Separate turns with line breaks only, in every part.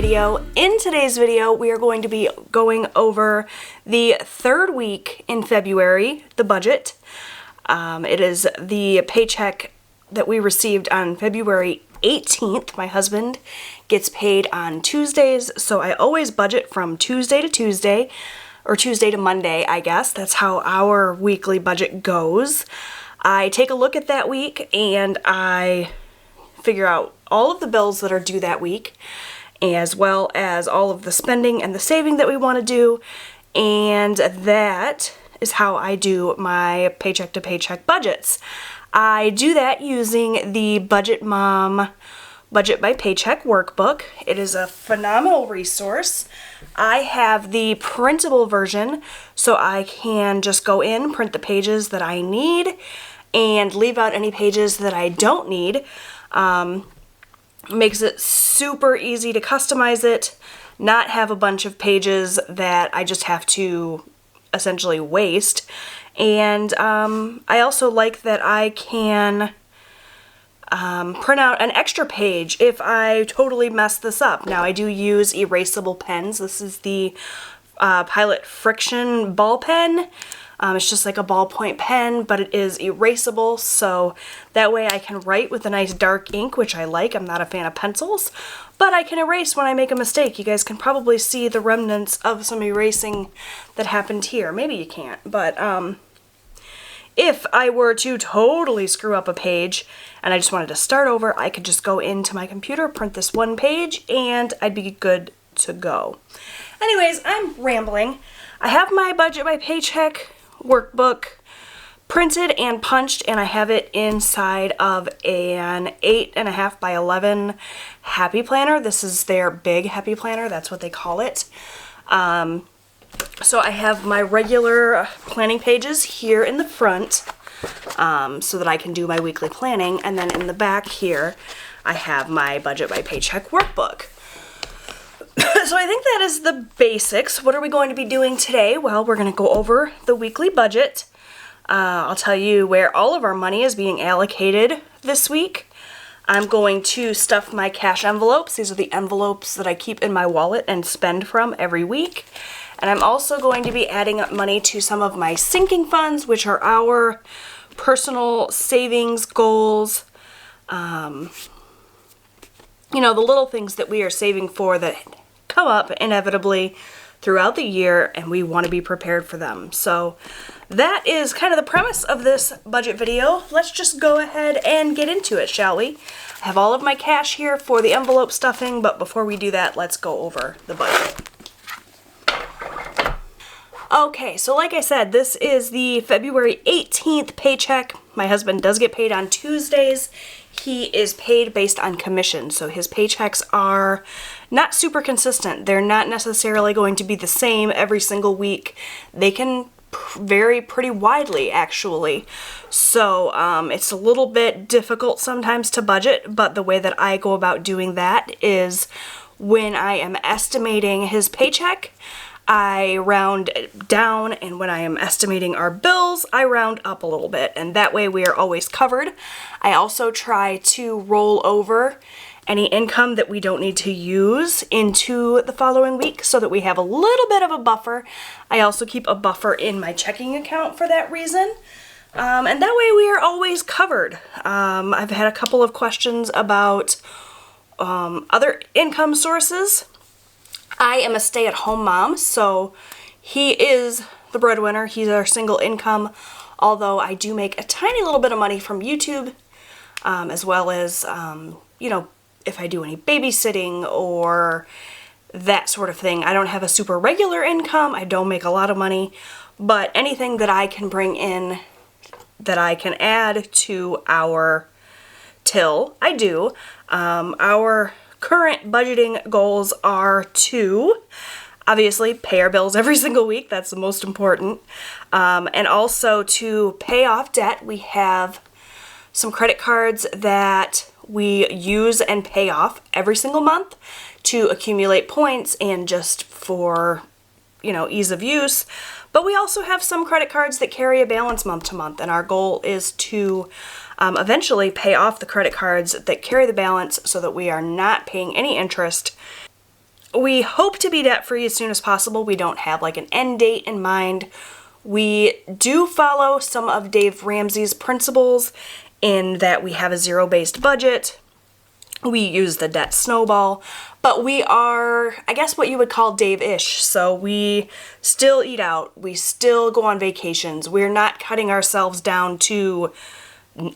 video. In today's video, we are going to be going over the third week in February, the budget. It is the paycheck that we received on February 18th. My husband gets paid on Tuesdays, so I always budget from Tuesday to Tuesday, or Tuesday to Monday, I guess. That's how our weekly budget goes. I take a look at that week and I figure out all of the bills that are due that week, as well as all of the spending and the saving that we want to do, and that is how I do my paycheck to paycheck budgets. I do that using the Budget Mom Budget by Paycheck Workbook. It is a phenomenal resource. I have the printable version, so I can just go in, print the pages that I need, and leave out any pages that I don't need. Makes it super easy to customize it, not have a bunch of pages that I just have to essentially waste. And I also like that I can print out an extra page if I totally mess this up. Now, I do use erasable pens. This is the Pilot Frixion ball pen. It's just like a ballpoint pen, but it is erasable, so that way I can write with a nice dark ink, which I like. I'm not a fan of pencils, but I can erase when I make a mistake. You guys can probably see the remnants of some erasing that happened here. Maybe you can't, but if I were to totally screw up a page and I just wanted to start over, I could just go into my computer, print this one page, and I'd be good to go. Anyways, I'm rambling. I have my Budget by Paycheck workbook printed and punched, and I have it inside of an 8.5 by 11 happy planner. This is their big happy planner, that's what they call it. So I have my regular planning pages here in the front, so that I can do my weekly planning, and then in the back here I have my Budget by Paycheck workbook. So I think that is the basics. What are we going to be doing today? Well, we're going to go over the weekly budget. I'll tell you where all of our money is being allocated this week. I'm going to stuff my cash envelopes. These are the envelopes that I keep in my wallet and spend from every week. And I'm also going to be adding up money to some of my sinking funds, which are our personal savings goals. You know, the little things that we are saving for that come up inevitably throughout the year, and we want to be prepared for them. So that is kind of the premise of this budget video. Let's just go ahead and get into it, shall we? I have all of my cash here for the envelope stuffing, but before we do that, let's go over the budget. Okay, so like I said, this is the February 18th paycheck. My husband does get paid on Tuesdays. He is paid based on commission, so his paychecks are not super consistent. They're not necessarily going to be the same every single week. They can vary pretty widely, actually. So it's a little bit difficult sometimes to budget, but the way that I go about doing that is when I am estimating his paycheck, I round down, and when I am estimating our bills, I round up a little bit, and that way we are always covered. I also try to roll over any income that we don't need to use into the following week so that we have a little bit of a buffer. I also keep a buffer in my checking account for that reason, and that way we are always covered. I've had a couple of questions about other income sources. I am a stay-at-home mom, so he is the breadwinner. He's our single income, although I do make a tiny little bit of money from YouTube, as well as, you know, if I do any babysitting or that sort of thing. I don't have a super regular income. I don't make a lot of money, but anything that I can bring in that I can add to our till, I do. Our current budgeting goals are to obviously pay our bills every single week. That's the most important. And also to pay off debt. We have some credit cards that we use and pay off every single month to accumulate points and just for, you know, ease of use. But we also have some credit cards that carry a balance month to month, and our goal is to eventually pay off the credit cards that carry the balance so that we are not paying any interest we hope to be debt-free as soon as possible. We don't have like an end date in mind. We do follow some of Dave Ramsey's principles in that we have a zero-based budget. We use the debt snowball, but we are, I guess, what you would call Dave-ish. So we still eat out. We still go on vacations. We're not cutting ourselves down to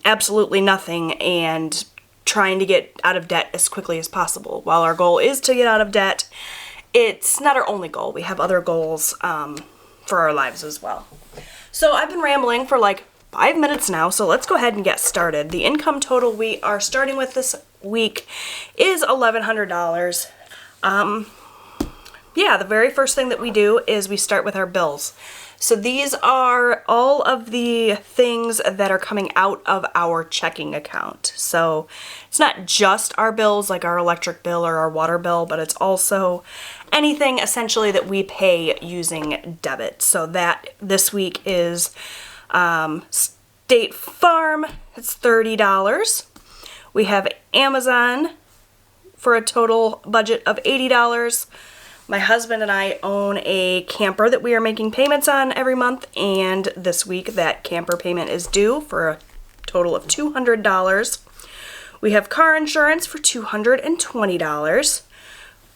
absolutely nothing and trying to get out of debt as quickly as possible. While our goal is to get out of debt, it's not our only goal. We have other goals for our lives as well. So I've been rambling for like 5 minutes now, so let's go ahead and get started. The income total we are starting with this week is $1,100. Yeah, the very first thing that we do is we start with our bills. So these are all of the things that are coming out of our checking account. So it's not just our bills like our electric bill or our water bill, but it's also anything essentially that we pay using debit. So that this week is State Farm, it's $30. We have Amazon for a total budget of $80. My husband and I own a camper that we are making payments on every month, and this week that camper payment is due for a total of $200. We have car insurance for $220.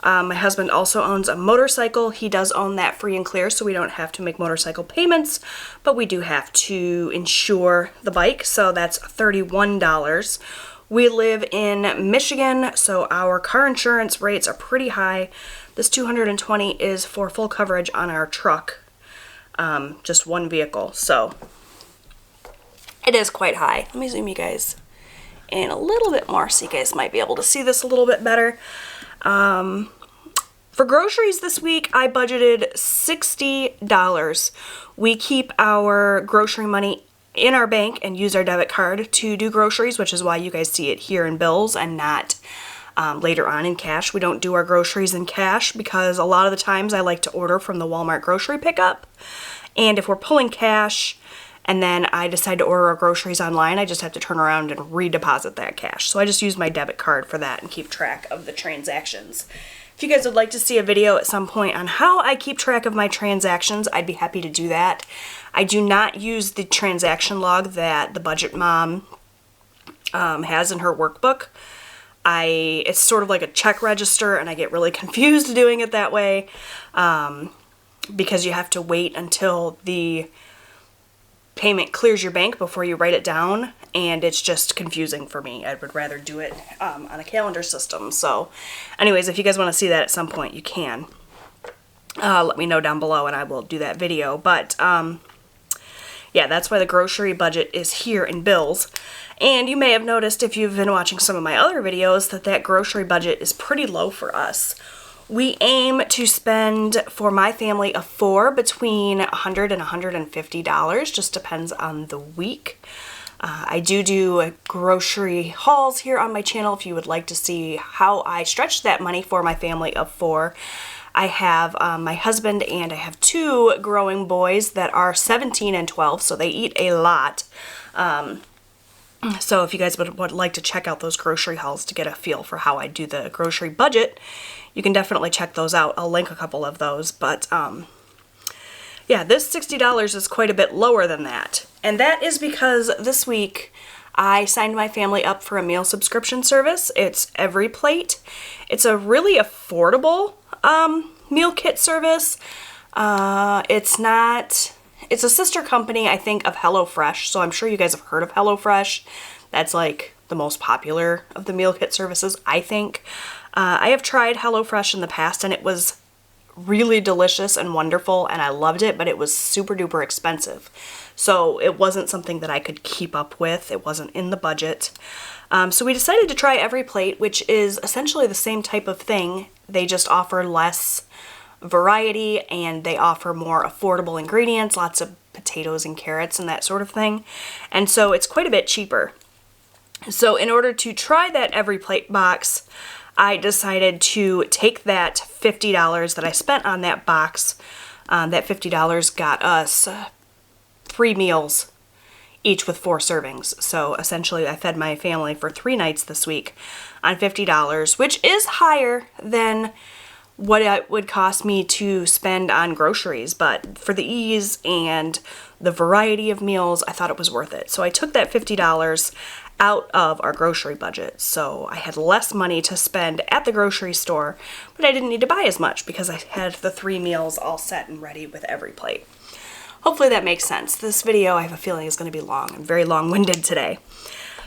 My husband also owns a motorcycle. He does own that free and clear, so we don't have to make motorcycle payments, but we do have to insure the bike, so that's $31. We live in Michigan, so our car insurance rates are pretty high. This $220 is for full coverage on our truck, just one vehicle, so it is quite high. Let me zoom you guys in a little bit more so you guys might be able to see this a little bit better. For groceries this week, I budgeted $60. We keep our grocery money in our bank and use our debit card to do groceries, which is why you guys see it here in bills and not later on in cash. We don't do our groceries in cash because a lot of the times I like to order from the Walmart grocery pickup. And if we're pulling cash and then I decide to order our groceries online, I just have to turn around and redeposit that cash. So I just use my debit card for that and keep track of the transactions. If you guys would like to see a video at some point on how I keep track of my transactions, I'd be happy to do that. I do not use the transaction log that the budget mom has in her workbook. It's sort of like a check register, and I get really confused doing it that way because you have to wait until the payment clears your bank before you write it down, and it's just confusing for me. I would rather do it on a calendar system. So anyways, if you guys want to see that at some point, you can. Let me know down below and I will do that video. But yeah, that's why the grocery budget is here in bills. And you may have noticed if you've been watching some of my other videos that grocery budget is pretty low for us. We aim to spend, for my family of 4, between $100 and $150. Just depends on the week. I do grocery hauls here on my channel if you would like to see how I stretch that money for my family of 4. I have my husband and I have 2 growing boys that are 17 and 12, so they eat a lot. So if you guys would like to check out those grocery hauls to get a feel for how I do the grocery budget, you can definitely check those out. I'll link a couple of those, but yeah, this $60 is quite a bit lower than that. And that is because this week I signed my family up for a meal subscription service. It's everyplate. It's a really affordable meal kit service. It's a sister company, I think, of HelloFresh, so I'm sure you guys have heard of HelloFresh. That's like the most popular of the meal kit services, I think. I have tried HelloFresh in the past, and it was really delicious and wonderful, and I loved it, but it was super duper expensive. So it wasn't something that I could keep up with. It wasn't in the budget. So we decided to try everyplate, which is essentially the same type of thing. They just offer less variety and they offer more affordable ingredients, lots of potatoes and carrots and that sort of thing. And so it's quite a bit cheaper. So in order to try that everyplate box, I decided to take that $50 that I spent on that box. That $50 got us 3 meals, each with 4 servings. So essentially I fed my family for 3 nights this week on $50, which is higher than what it would cost me to spend on groceries, but for the ease and the variety of meals, I thought it was worth it. So I took that $50 out of our grocery budget. So I had less money to spend at the grocery store, but I didn't need to buy as much because I had the 3 meals all set and ready with EveryPlate. Hopefully that makes sense. This video, I have a feeling, is going to be long. I'm very long-winded today.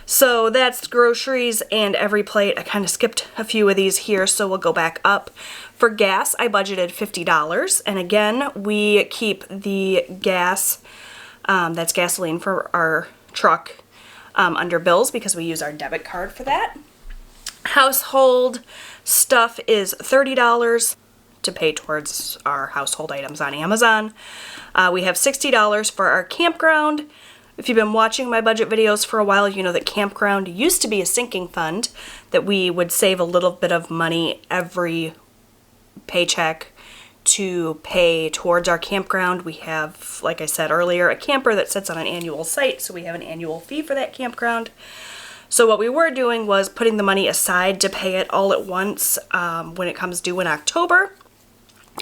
So that's groceries and EveryPlate. I kind of skipped a few of these here, so we'll go back up. For gas, I budgeted $50, and again, we keep the gas, that's gasoline for our truck, under bills because we use our debit card for that. Household stuff is $30 to pay towards our household items on Amazon. We have $60 for our campground. If you've been watching my budget videos for a while, you know that campground used to be a sinking fund, that we would save a little bit of money every paycheck to pay towards our campground. We have, like I said earlier, a camper that sits on an annual site, so we have an annual fee for that campground. So what we were doing was putting the money aside to pay it all at once when it comes due in October.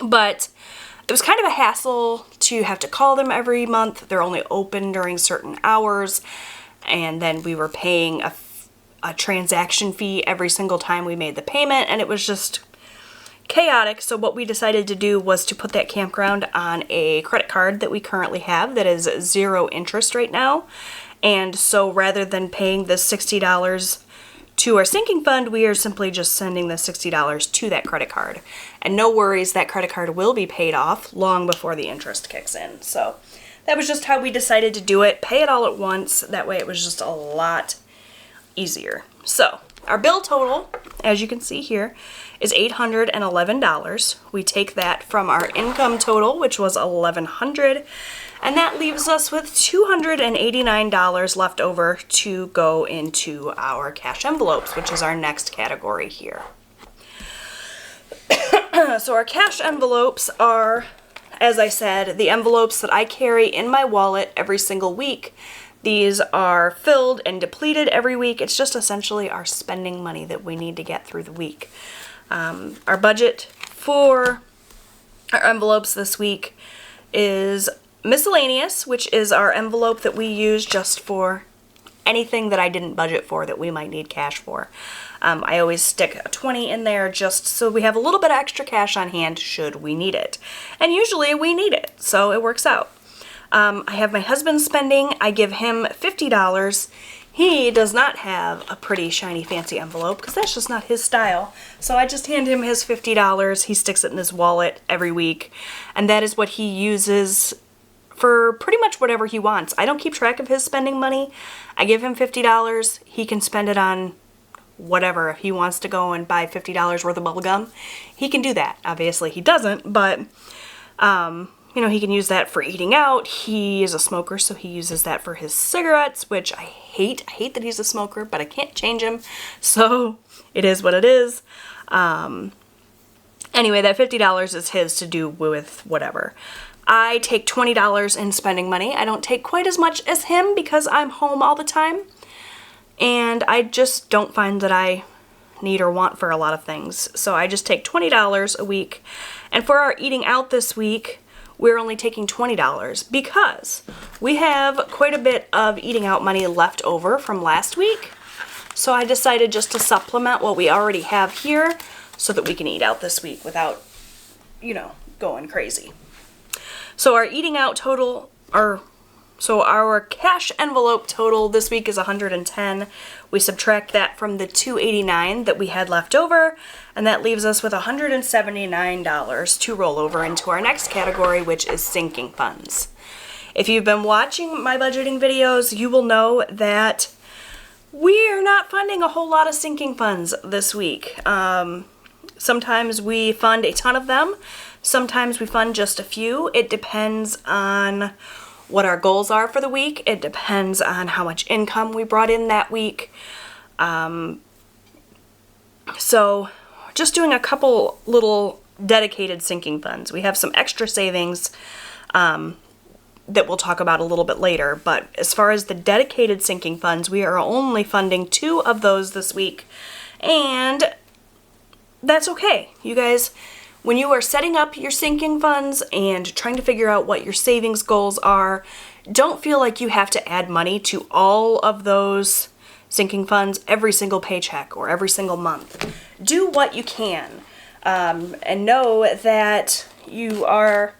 But it was kind of a hassle to have to call them every month. They're only open during certain hours, and then we were paying a transaction fee every single time we made the payment, and it was just chaotic. So what we decided to do was to put that campground on a credit card that we currently have that is 0 interest right now. And so rather than paying the $60 to our sinking fund, we are simply just sending the $60 to that credit card. And no worries, that credit card will be paid off long before the interest kicks in. So that was just how we decided to do it. Pay it all at once. That way it was just a lot easier. So our bill total, as you can see here, is $811. We take that from our income total, which was $1,100, and that leaves us with $289 left over to go into our cash envelopes, which is our next category here. So our cash envelopes are, as I said, the envelopes that I carry in my wallet every single week. These are filled and depleted every week. It's just essentially our spending money that we need to get through the week. Our budget for our envelopes this week is miscellaneous, which is our envelope that we use just for anything that I didn't budget for that we might need cash for. I always stick a 20 in there just so we have a little bit of extra cash on hand should we need it. And usually we need it, so it works out. I have my husband spending. I give him $50. He does not have a pretty shiny fancy envelope because that's just not his style. So I just hand him his $50. He sticks it in his wallet every week, and that is what he uses for pretty much whatever he wants. I don't keep track of his spending money. I give him $50. He can spend it on whatever. If he wants to go and buy $50 worth of bubble gum, he can do that. Obviously he doesn't, but you know, he can use that for eating out. He is a smoker, so he uses that for his cigarettes, which I hate. I hate that he's a smoker, but I can't change him, so it is what it is. Anyway, that $50 is his to do with whatever. I take $20 in spending money. I don't take quite as much as him because I'm home all the time, and I just don't find that I need or want for a lot of things. So I just take $20 a week, and for our eating out this week, we're only taking $20 because we have quite a bit of eating out money left over from last week. So I decided just to supplement what we already have here so that we can eat out this week without, you know, going crazy. So our eating out total, so our cash envelope total this week is $110. We subtract that from the $289 that we had left over, and that leaves us with $179 to roll over into our next category, which is sinking funds. If you've been watching my budgeting videos, you will know that we are not funding a whole lot of sinking funds this week. Sometimes we fund a ton of them. Sometimes we fund just a few. It depends on what our goals are for the week. It depends on how much income we brought in that week. So just doing a couple little dedicated sinking funds. We have some extra savings that we'll talk about a little bit later, but as far as the dedicated sinking funds, we are only funding 2 of those this week, and that's okay. You guys, when you are setting up your sinking funds and trying to figure out what your savings goals are, don't feel like you have to add money to all of those sinking funds every single paycheck or every single month. Do what you can, and know that you are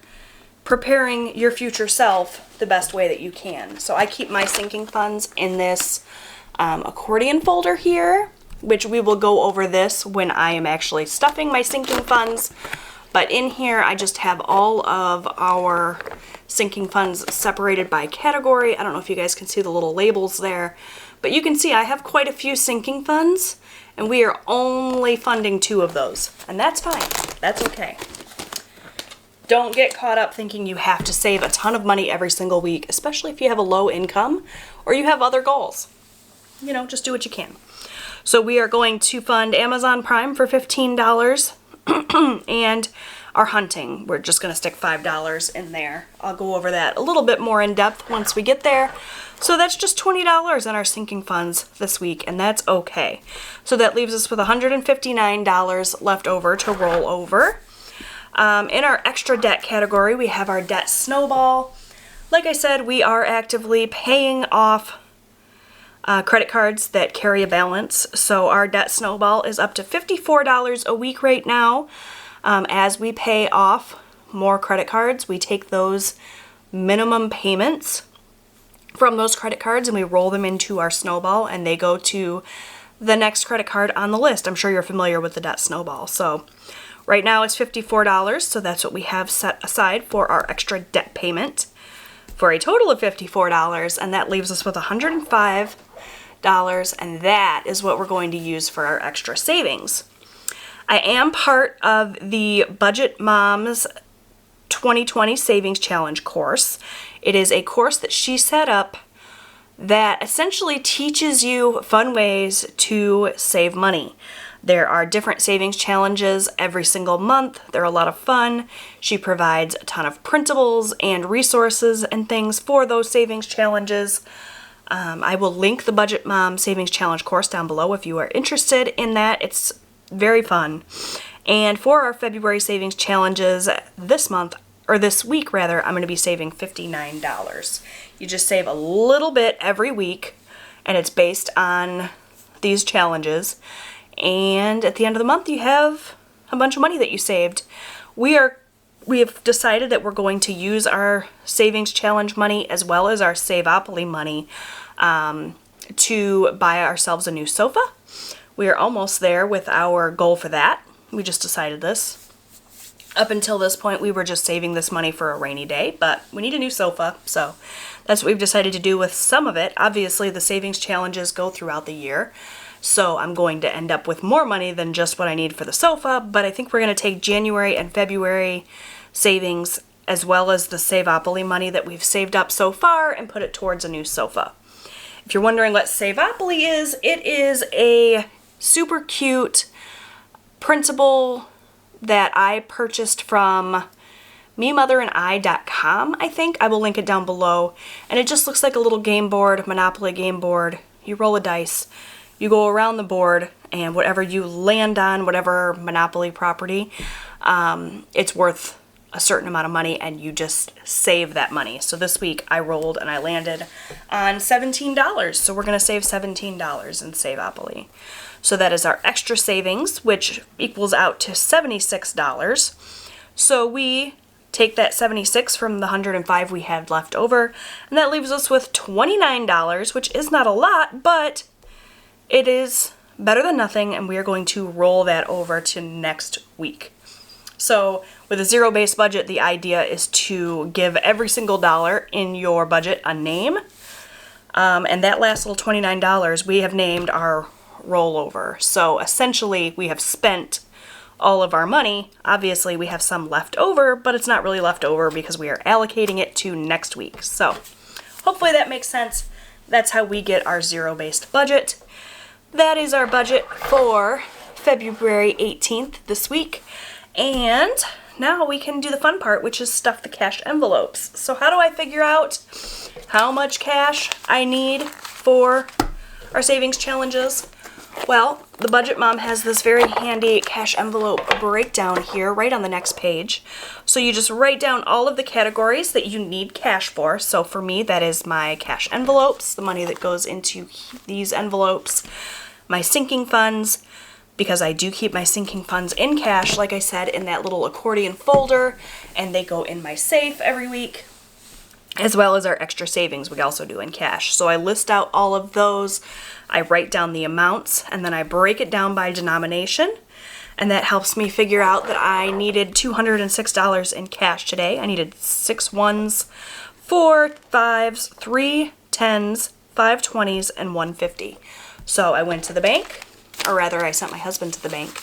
preparing your future self the best way that you can. So I keep my sinking funds in this accordion folder here, which we will go over this when I am actually stuffing my sinking funds. But in here, I just have all of our sinking funds separated by category. I don't know if you guys can see the little labels there, but you can see I have quite a few sinking funds, and we are only funding 2 of those. And that's fine. That's okay. Don't get caught up thinking you have to save a ton of money every single week, especially if you have a low income or you have other goals. You know, just do what you can. So we are going to fund Amazon Prime for $15 and our hunting. We're just going to stick $5 in there. I'll go over that a little bit more in depth once we get there. So that's just $20 in our sinking funds this week, and that's okay. So that leaves us with $159 left over to roll over. In our extra debt category, we have our debt snowball. Like I said, we are actively paying off credit cards that carry a balance. So our debt snowball is up to $54 a week right now. As we pay off more credit cards, we take those minimum payments from those credit cards and we roll them into our snowball, and they go to the next credit card on the list. I'm sure you're familiar with the debt snowball. So right now it's $54, so that's what we have set aside for our extra debt payment for a total of $54, and that leaves us with $105, and that is what we're going to use for our extra savings. I am part of the Budget Moms 2020 Savings Challenge course. It is a course that she set up that essentially teaches you fun ways to save money. There are different savings challenges every single month. They're a lot of fun. She provides a ton of printables and resources and things for those savings challenges. I will link the Budget Mom Savings Challenge course down below if you are interested in that. It's very fun. And for our February savings challenges this week, I'm going to be saving $59. You just save a little bit every week, and it's based on these challenges. And at the end of the month, you have a bunch of money that you saved. We have decided that we're going to use our savings challenge money as well as our Savopoly money to buy ourselves a new sofa. We are almost there with our goal for that. We just decided this. Up until this point, we were just saving this money for a rainy day, but we need a new sofa, so that's what we've decided to do with some of it. Obviously, the savings challenges go throughout the year, so I'm going to end up with more money than just what I need for the sofa, but I think we're going to take January and February savings as well as the Savopoly money that we've saved up so far and put it towards a new sofa. If you're wondering what Savopoly is, it is a super cute printable that I purchased from memotherandI.com, I think. I will link it down below. And it just looks like a little game board, Monopoly game board. You roll a dice, you go around the board, and whatever you land on, whatever Monopoly property, it's worth a certain amount of money, and you just save that money. So this week I rolled and I landed on $17. So we're going to save $17 in Savopoly. So that is our extra savings, which equals out to $76. So we take that $76 from the $105 we had left over, and that leaves us with $29, which is not a lot, but it is better than nothing, and we are going to roll that over to next week. So with a zero-based budget, the idea is to give every single dollar in your budget a name, and that last little $29 we have named our rollover. So essentially we have spent all of our money. Obviously we have some left over, but it's not really left over because we are allocating it to next week. So hopefully that makes sense. That's how we get our zero-based budget. That is our budget for February 18th this week. And now we can do the fun part, which is stuff the cash envelopes. So how do I figure out how much cash I need for our savings challenges? Well, the Budget Mom has this very handy cash envelope breakdown here right on the next page. So you just write down all of the categories that you need cash for. So for me, that is my cash envelopes, the money that goes into these envelopes, my sinking funds, because I do keep my sinking funds in cash, like I said, in that little accordion folder, and they go in my safe every week, as well as our extra savings we also do in cash. So I list out all of those, I write down the amounts, and then I break it down by denomination, and that helps me figure out that I needed $206 in cash today. I needed 6 ones, 4 fives, 3 tens, 5 20s, and 150. So I went to the bank, or rather I sent my husband to the bank.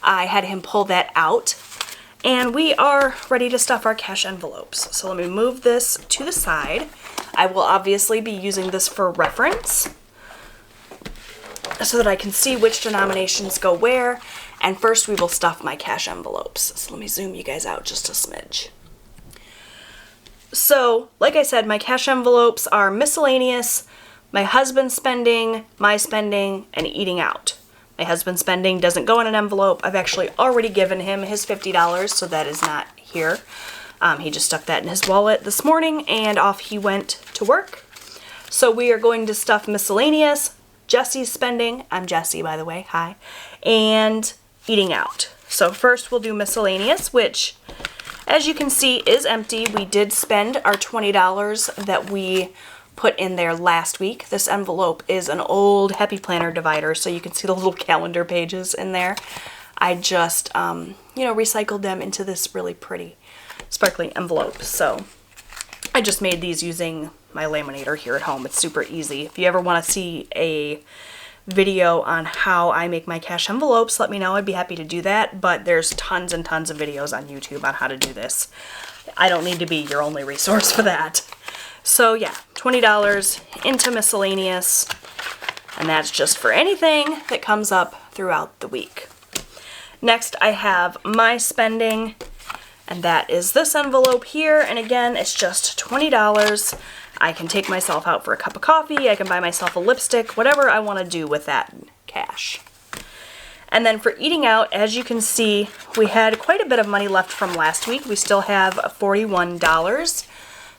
I had him pull that out, and we are ready to stuff our cash envelopes. So let me move this to the side. I will obviously be using this for reference so that I can see which denominations go where. And first we will stuff my cash envelopes. So let me zoom you guys out just a smidge. So, like I said, my cash envelopes are miscellaneous, my husband's spending, my spending, and eating out. My husband's spending doesn't go in an envelope. I've actually already given him his $50, so that is not here. He just stuck that in his wallet this morning, and off he went to work. So we are going to stuff miscellaneous, Jesse's spending, I'm Jessie by the way, hi, and eating out. So first we'll do miscellaneous, which, as you can see, is empty. We did spend our $20 that we put in there last week. This envelope is an old Happy Planner divider, so you can see the little calendar pages in there. I just, recycled them into this really pretty sparkly envelope. So I just made these using my laminator here at home. It's super easy. If you ever want to see a video on how I make my cash envelopes, let me know. I'd be happy to do that, but there's tons and tons of videos on YouTube on how to do this. I don't need to be your only resource for that. So yeah, $20 into miscellaneous, and that's just for anything that comes up throughout the week. Next, I have my spending, and that is this envelope here, and again, it's just $20. I can take myself out for a cup of coffee, I can buy myself a lipstick, whatever I want to do with that cash. And then for eating out, as you can see, we had quite a bit of money left from last week. We still have $41.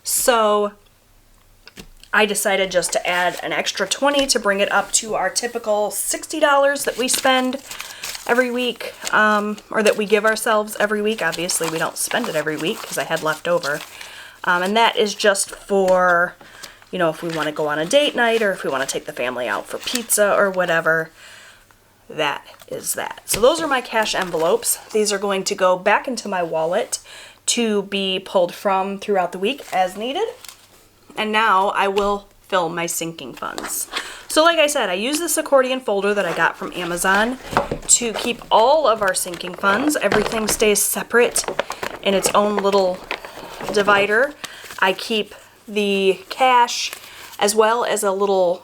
So I decided just to add an extra $20 to bring it up to our typical $60 that we spend every week, or that we give ourselves every week. Obviously, we don't spend it every week because I had left over. And that is just for, if we want to go on a date night or if we want to take the family out for pizza or whatever. That is that. So those are my cash envelopes. These are going to go back into my wallet to be pulled from throughout the week as needed. And now I will fill my sinking funds. So like I said, I use this accordion folder that I got from Amazon to keep all of our sinking funds. Everything stays separate in its own little divider. I keep the cash as well as a little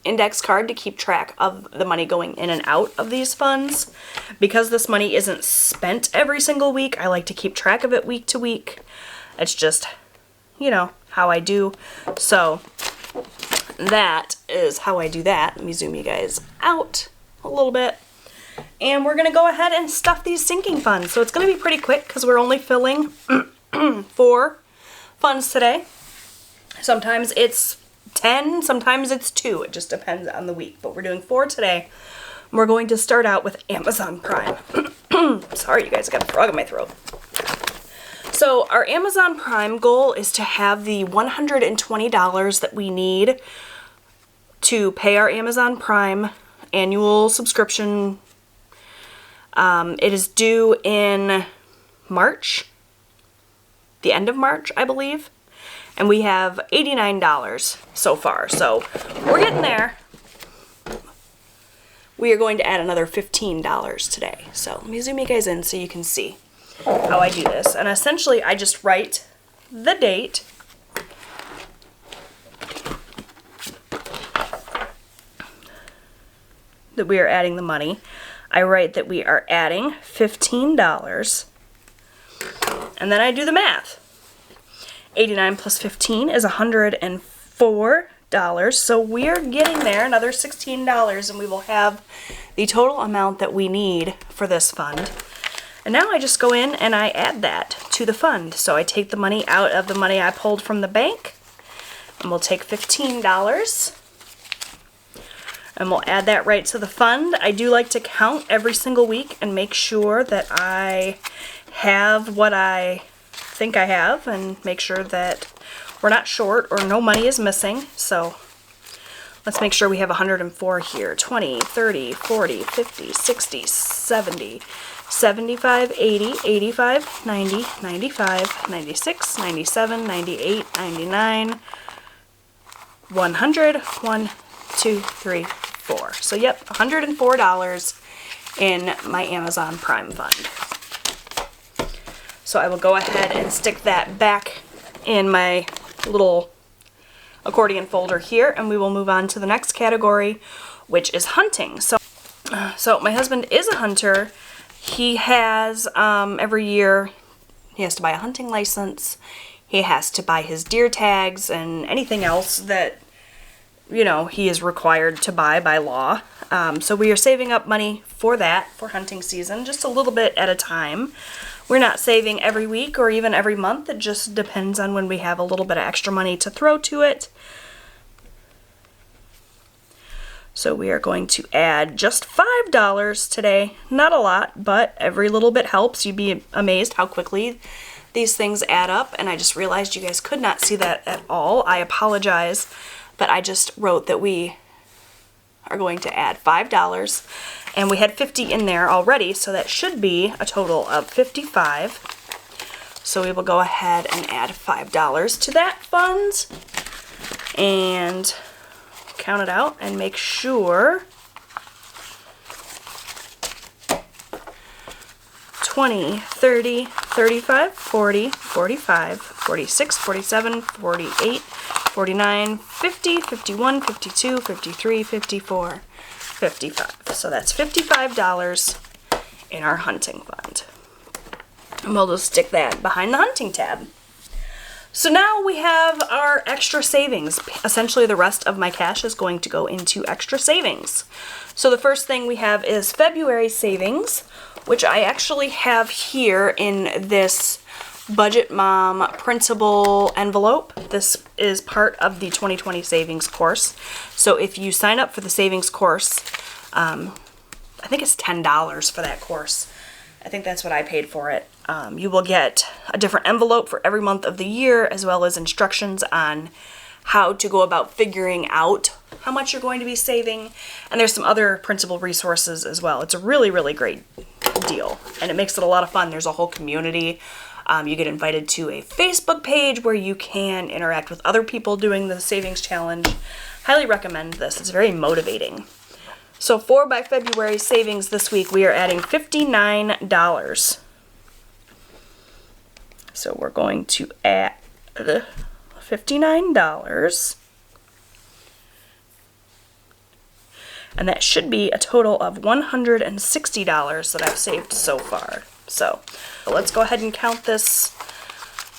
index card to keep track of the money going in and out of these funds. Because this money isn't spent every single week, I like to keep track of it week to week. It's just, how I do. So that is how I do that. Let me zoom you guys out a little bit. And we're going to go ahead and stuff these sinking funds. So it's going to be pretty quick because we're only filling 4 funds today. Sometimes it's 10, sometimes it's 2. It just depends on the week. But we're doing 4 today. We're going to start out with Amazon Prime. Sorry, you guys, I got a frog in my throat. So our Amazon Prime goal is to have the $120 that we need to pay our Amazon Prime annual subscription. It is due in March, the end of March, I believe. And we have $89 so far. So we're getting there. We are going to add another $15 today. So let me zoom you guys in so you can see how I do this. And essentially I just write the date that we are adding the money. I write that we are adding $15, and then I do the math. 89 plus 15 is $104. So we're getting there, another $16, and we will have the total amount that we need for this fund. And now I just go in and I add that to the fund. So I take the money out of the money I pulled from the bank, and we'll take $15 and we'll add that right to the fund. I do like to count every single week and make sure that I have what I think I have and make sure that we're not short or no money is missing. So let's make sure we have 104 here. 20, 30, 40, 50, 60, 70, 75, 80, 85, 90, 95, 96, 97, 98, 99, 100, 1, 2, 3, 4. So yep, $104 in my Amazon Prime fund. So I will go ahead and stick that back in my little accordion folder here, and we will move on to the next category, which is hunting. So my husband is a hunter. He has, every year, he has to buy a hunting license. He has to buy his deer tags and anything else that, you know, he is required to buy by law. So we are saving up money for that, for hunting season, just a little bit at a time. We're not saving every week or even every month. It just depends on when we have a little bit of extra money to throw to it. So we are going to add just $5 today. Not a lot, but every little bit helps. You'd be amazed how quickly these things add up. And I just realized you guys could not see that at all. I apologize, but I just wrote that we are going to add $5. And we had 50 in there already, so that should be a total of 55. So we will go ahead and add $5 to that fund and count it out and make sure 20, 30, 35, 40, 45, 46, 47, 48, 49, 50, 51, 52, 53, 54, 55. So that's $55 in our hunting fund. And we'll just stick that behind the hunting tab. So now we have our extra savings. Essentially the rest of my cash is going to go into extra savings. So the first thing we have is February savings, which I actually have here in this Budget Mom printable envelope. This is part of the 2020 savings course. So if you sign up for the savings course, I think it's $10 for that course. I think that's what I paid for it. You will get a different envelope for every month of the year, as well as instructions on how to go about figuring out how much you're going to be saving. And there's some other printable resources as well. It's a really, really great deal, and it makes it a lot of fun. There's a whole community. You get invited to a Facebook page where you can interact with other people doing the savings challenge. Highly recommend this. It's very motivating. So for by February savings this week, we are adding $59. So we're going to add $59. And that should be a total of $160 that I've saved so far. So let's go ahead and count this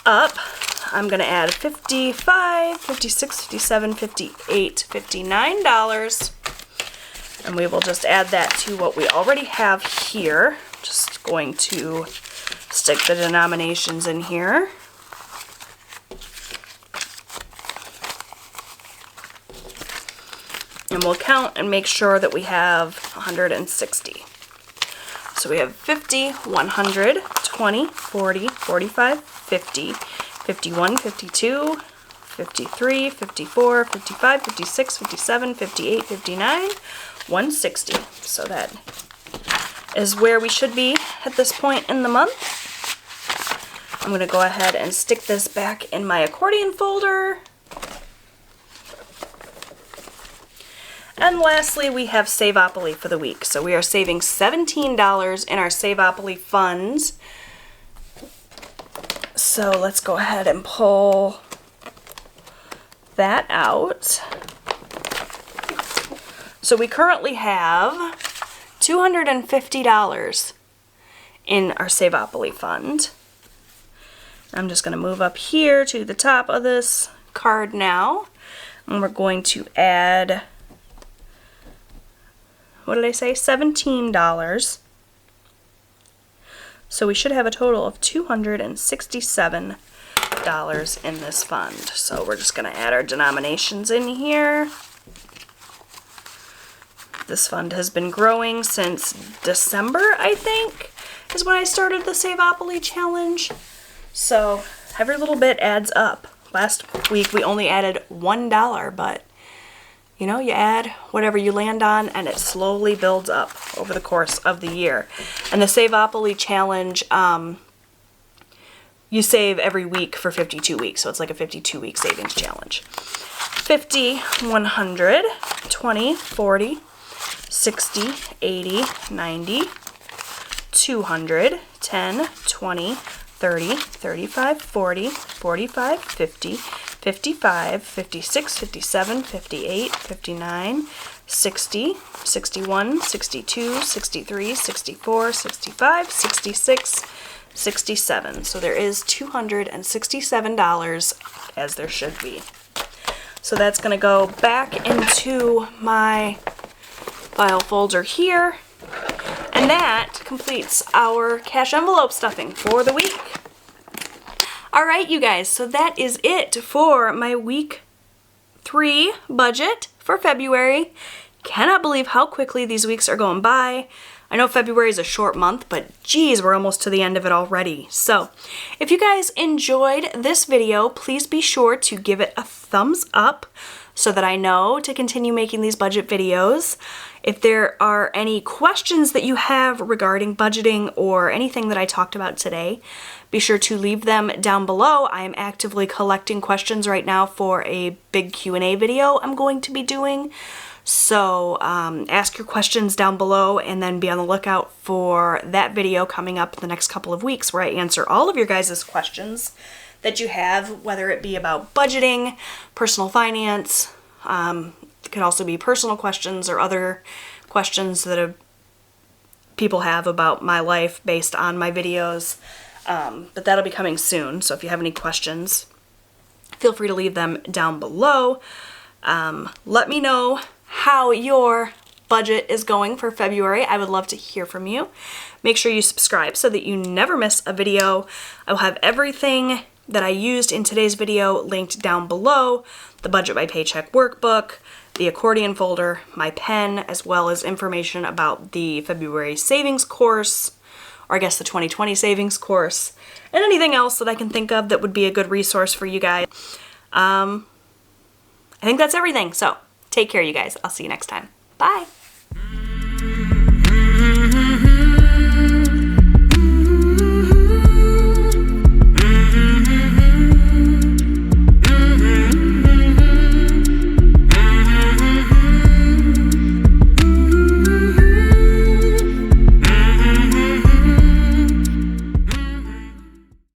up. I'm going to add $55, $56, $57, $58, $59. And we will just add that to what we already have here. Just going to stick the denominations in here. And we'll count and make sure that we have 160. So we have 50, 100, 20, 40, 45, 50, 51, 52, 53, 54, 55, 56, 57, 58, 59, 160. So that is where we should be at this point in the month. I'm going to go ahead and stick this back in my accordion folder. And lastly, we have Savopoly for the week. So we are saving $17 in our Savopoly funds. So let's go ahead and pull that out. So we currently have $250 in our Savopoly fund. I'm just going to move up here to the top of this card now. And we're going to add, what did I say, $17. So we should have a total of $267 in this fund. So we're just going to add our denominations in here. This fund has been growing since December, I think, is when I started the Savopoly challenge. So every little bit adds up. Last week we only added $1, but you know, you add whatever you land on and it slowly builds up over the course of the year. And the Savopoly challenge, you save every week for 52 weeks, so it's like a 52-week savings challenge. 50, 100, 20, 40, 60, 80, 90, 200, 10, 20, 30, 35, 40, 45, 50, 55, 56, 57, 58, 59, 60, 61, 62, 63, 64, 65, 66, 67. So there is $267, as there should be. So that's going to go back into my file folder here. And that completes our cash envelope stuffing for the week. Alright, you guys, so that is it for my week 3 budget for February. Cannot believe how quickly these weeks are going by. I know February is a short month, but geez, we're almost to the end of it already. So, if you guys enjoyed this video, please be sure to give it a thumbs up so that I know to continue making these budget videos. If there are any questions that you have regarding budgeting or anything that I talked about today, be sure to leave them down below. I am actively collecting questions right now for a big Q&A video I'm going to be doing. So ask your questions down below and then be on the lookout for that video coming up in the next couple of weeks where I answer all of your guys' questions that you have, whether it be about budgeting, personal finance, it could also be personal questions or other questions that people have about my life based on my videos. But that'll be coming soon, so if you have any questions, feel free to leave them down below. Let me know how your budget is going for February. I would love to hear from you. Make sure you subscribe so that you never miss a video. I will have everything that I used in today's video linked down below. The Budget by Paycheck Workbook, the accordion folder, my pen, as well as information about the February savings course, or I guess the 2020 savings course, and anything else that I can think of that would be a good resource for you guys. I think that's everything, so take care, you guys. I'll see you next time. Bye!